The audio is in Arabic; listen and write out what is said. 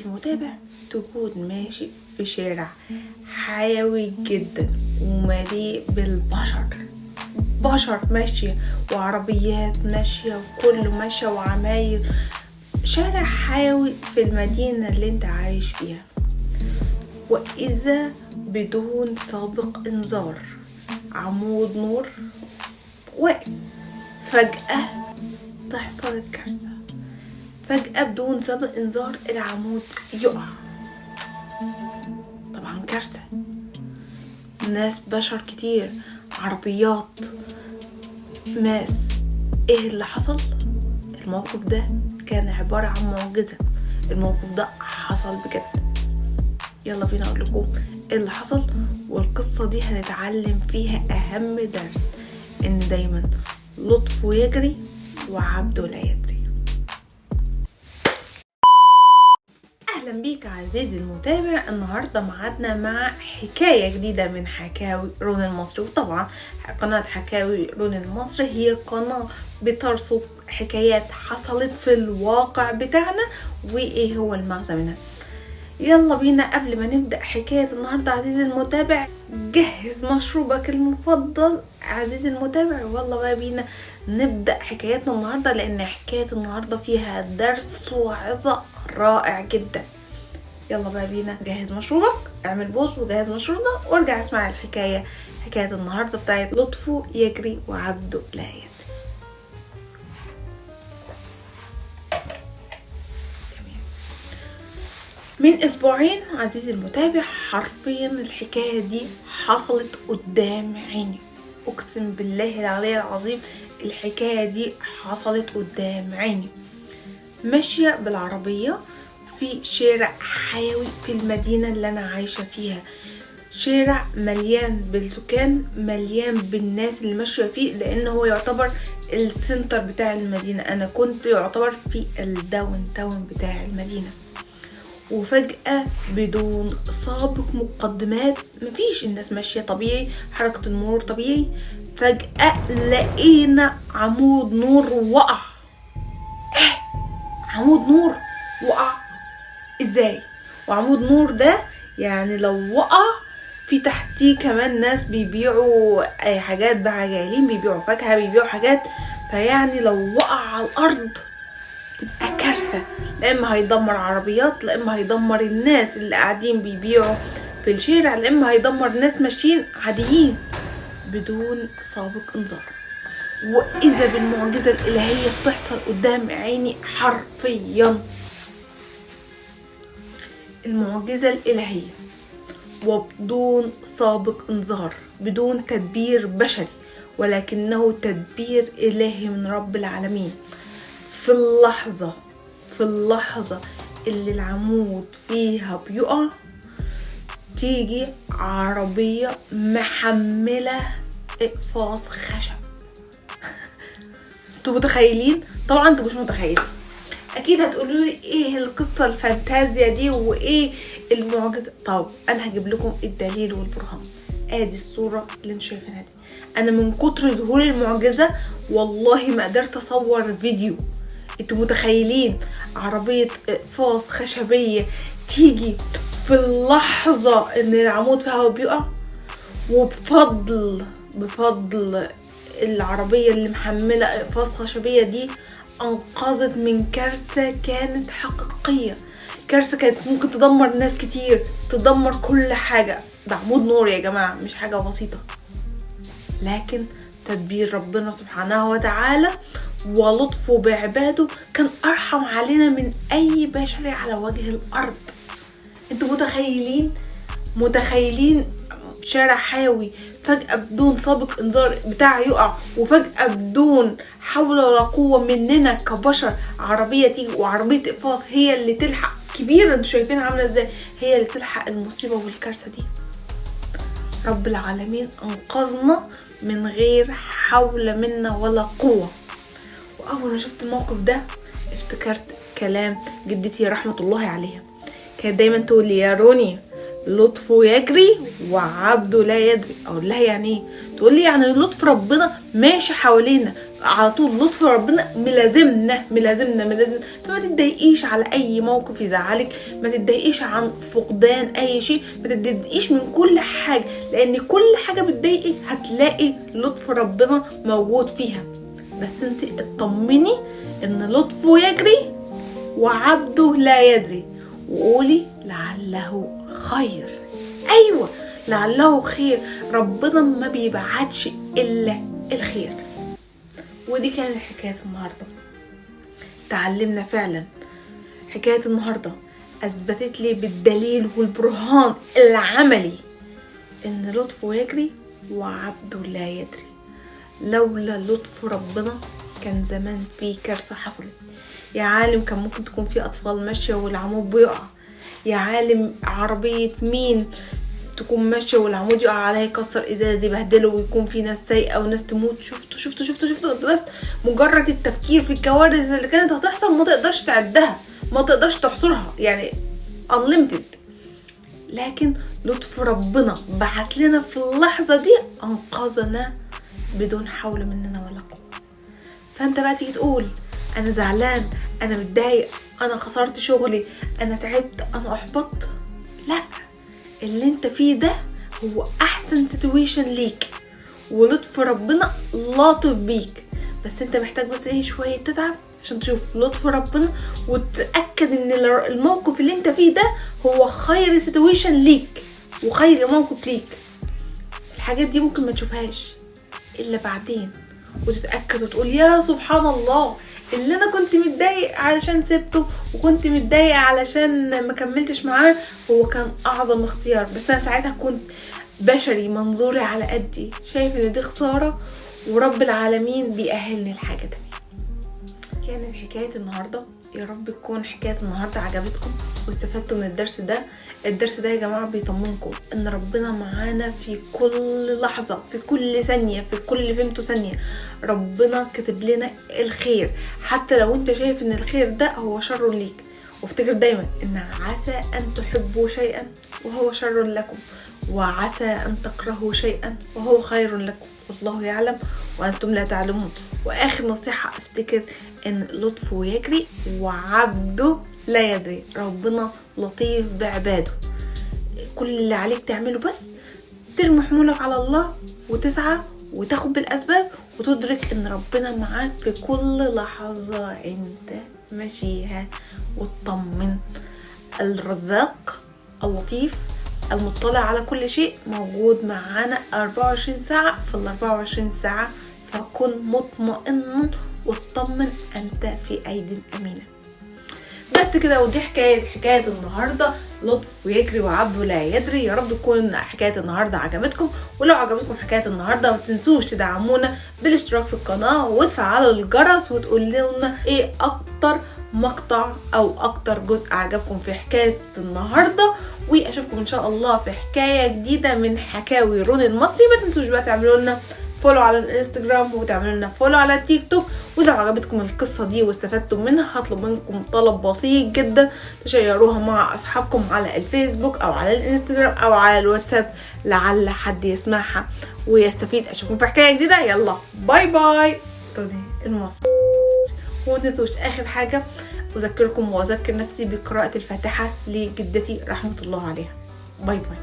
المتابع تكون ماشي في شارع حيوي جدا ومليء بشر ماشية وعربيات ماشية وكله ماشية وعماير، شارع حيوي في المدينة اللي انت عايش فيها. وإذا بدون سابق انذار عمود نور واقف، فجأة تحصل الكارثة، فجأة بدون سابق انذار العمود يقع. طبعا كارثة، ناس بشر كتير، عربيات، ناس. ايه اللي حصل؟ الموقف ده كان عبارة عن معجزة، الموقف ده حصل بجد. يلا بينا اقول لكم ايه اللي حصل، والقصة دي هنتعلم فيها اهم درس، ان دايما لطفه يجري وعبده لا يدري. اهلا بيك عزيزي المتابع. النهاردة معادنا مع حكاية جديدة من حكاوي رون المصري. وطبعا قناة حكاوي رون المصري هي قناة بترصد حكايات حصلت في الواقع بتاعنا وايه هو المغزى منها. يلا بينا قبل ما نبدأ حكاية النهاردة عزيزي المتابع، جهز مشروبك المفضل عزيزي المتابع، والله بقى بينا نبدأ حكايتنا النهاردة، لأن حكاية النهاردة فيها درس وعظة رائع جدا. يلا بقى بينا جهز مشروبك، اعمل بوز وجهز مشروبك وارجع اسمع الحكاية، حكاية النهاردة بتاعت لطفه يجري وعبده لا يدري. من اسبوعين عزيزي المتابع حرفيا الحكاية دي حصلت قدام عيني، اقسم بالله العلي العظيم الحكاية دي حصلت قدام عيني. ماشية بالعربية في شارع حيوي في المدينة اللي انا عايشة فيها، شارع مليان بالسكان، مليان بالناس اللي ماشية فيه، لان هو يعتبر السنتر بتاع المدينة. انا كنت يعتبر في الداون تاون بتاع المدينة. وفجأة بدون سابق مقدمات، مفيش، الناس ماشية طبيعي، حركة المرور طبيعي، فجأة لقينا عمود نور وقع. عمود نور وقع ازاي؟ وعمود نور ده يعني لو وقع في تحتيه كمان ناس بيبيعوا اي حاجات بقى، جايلين بيبيعوا فاكهة، بيبيعوا حاجات، فيعني لو وقع على الارض تبقى كارثة، لا اما هيدمر عربيات، لا اما هيدمر الناس اللي قاعدين بيبيعوا في الشارع، لا اما هيدمر ناس ماشيين عاديين بدون سابق انذار. واذا بالمعجزة الالهية بتحصل قدام عيني حرفيا، المعجزة الالهية وبدون سابق انذار، بدون تدبير بشري، ولكنه تدبير الهي من رب العالمين. في اللحظة اللي العمود فيها بيقع، تيجي عربية محملة اقفاص خشب. انتوا متخيلين؟ طبعا انتوا مش متخيلين، اكيد هتقولوا لي ايه القصة الفانتازيا دي وايه المعجزة. طب انا هجيب لكم الدليل والبرهان. ادي الصورة اللي انتوا شايفينها دي، انا من كتر ظهور المعجزة والله ما قدرت اصور فيديو. انتوا متخيلين عربية اقفاص خشبية تيجي في اللحظة ان العمود فيها بيقع، وبفضل العربية اللي محملة اقفاص خشبية دي انقذت من كارثة كانت حقيقية، كارثة كانت ممكن تدمر ناس كتير، تدمر كل حاجة. ده عمود نور يا جماعة، مش حاجة بسيطة، لكن تدبير ربنا سبحانه وتعالى ولطفه بعباده كان أرحم علينا من أي بشري على وجه الأرض. انتوا متخيلين شارع حيوي فجأة بدون سابق انذار بتاع يقع، وفجأة بدون حول ولا قوة مننا كبشر عربية تيجي، وعربية اقفاص هي اللي تلحق، كبيرة انتوا شايفينها عاملة ازاي، هي اللي تلحق المصيبة والكارثة دي. رب العالمين انقذنا من غير حول منا ولا قوة. واول ما شفت الموقف ده افتكرت كلام جدتي رحمة الله عليها، كانت دايما تقول لي يا روني لطفه يجري وعبده لا يدري. اقول لها يعني ايه؟ تقول لي يعني لطف ربنا ماشي حوالينا، على طول لطف ربنا ملازمنا. فما تتضايقيش على اي موقف يزعلك، ما تتضايقيش عن فقدان اي شيء، ما تتضايقيش من كل حاجه، لان كل حاجه بتضايقك هتلاقي لطف ربنا موجود فيها. بس انت اطمني ان لطفه يجري وعبده لا يدري، وقولي لعله خير. ايوه لعله خير، ربنا ما بيبعتش الا الخير. ودي كانت حكاية النهاردة. تعلمنا فعلا حكاية النهاردة، اثبتت لي بالدليل والبرهان العملي ان لطفه يجري وعبده لا يدري. لولا لطف ربنا كان زمان في كارثة حصلت. يا عالم كان ممكن تكون في اطفال ماشية والعمود بيقع، يا عالم عربية مين تكون ماشية والعمود يقع عليها يكسر ازاز يبهدله ويكون في ناس سايقة وناس تموت. شفتوا بس مجرد التفكير في الكوارث اللي كانت هتحصل ما تقدرش تعدها، ما تقدرش تحصرها، يعني unlimited. لكن لطف ربنا بعت لنا في اللحظة دي انقذنا بدون حول مننا ولا قوة. فانت بقى تيجي تقول انا زعلان، انا متضايق، انا خسرت شغلي، انا تعبت، انا احبطت. لا، اللي انت فيه ده هو احسن سيتويشن ليك، ولطف ربنا لاطف بيك. بس انت محتاج بس شوية تتعب عشان تشوف لطف ربنا وتتأكد ان الموقف اللي انت فيه ده هو خير سيتويشن ليك وخير موقف ليك. الحاجات دي ممكن ما تشوفهاش الا بعدين وتتأكد وتقول يا سبحان الله، اللي انا كنت متضايق علشان سبته وكنت متضايق علشان ما كملتش معاه هو كان اعظم اختيار. بس انا ساعتها كنت بشري، منظوري على قدي، شايف ان دي خسارة ورب العالمين بيأهلني لحاجة تانية. كانت حكاية النهاردة، يا رب تكون حكاية النهاردة عجبتكم واستفدتوا من الدرس ده. الدرس ده يا جماعة بيطمنكم ان ربنا معانا في كل لحظة، في كل ثانية، في كل فيمتو ثانية. ربنا كتب لنا الخير حتى لو انت شايف ان الخير ده هو شر ليك. وافتكر دايما ان عسى ان تحبوا شيئا وهو شر لكم، وعسى ان تكرهوا شيئا وهو خير لكم، والله يعلم وانتم لا تعلمون. واخر نصيحة افتكر ان لطفه يجري وعبده لا يدري. ربنا لطيف بعباده. كل اللي عليك تعمله بس ترمي حمولك على الله وتسعى وتاخد بالاسباب وتدرك ان ربنا معاك في كل لحظة انت ماشيها. وتطمن، الرزاق اللطيف المطلع على كل شيء موجود معانا 24 ساعة في 24 ساعة. فكن مطمئن واطمن انت في ايدي امينة. بس كده، ودي حكاية النهاردة، لطف ويجري وعبده لا يدري. يا رب تكون حكاية النهاردة عجبتكم. ولو عجبتكم حكاية النهاردة ما تنسوش تدعمونا بالاشتراك في القناة وتفعلوا الجرس وتقول لنا ايه اكتر مقطع او اكتر جزء عجبكم في حكاية النهاردة. واشوفكم ان شاء الله في حكاية جديدة من حكاوي رون المصري. ما تنسوش بقى تعملوا لنا فولو على الانستجرام وتعملوا لنا فولو على التيك توك. ولو عجبتكم القصة دي واستفدتوا منها هطلب منكم طلب بسيط جدا، تشيروها مع اصحابكم على الفيسبوك او على الانستجرام او على الواتساب لعل حد يسمعها ويستفيد. اشوفكم في حكاية جديدة. يلا باي باي. رون المصري. ومتنسوش اخر حاجة اذكركم واذكر نفسي بقراءة الفاتحة لجدتي رحمة الله عليها. باي باي.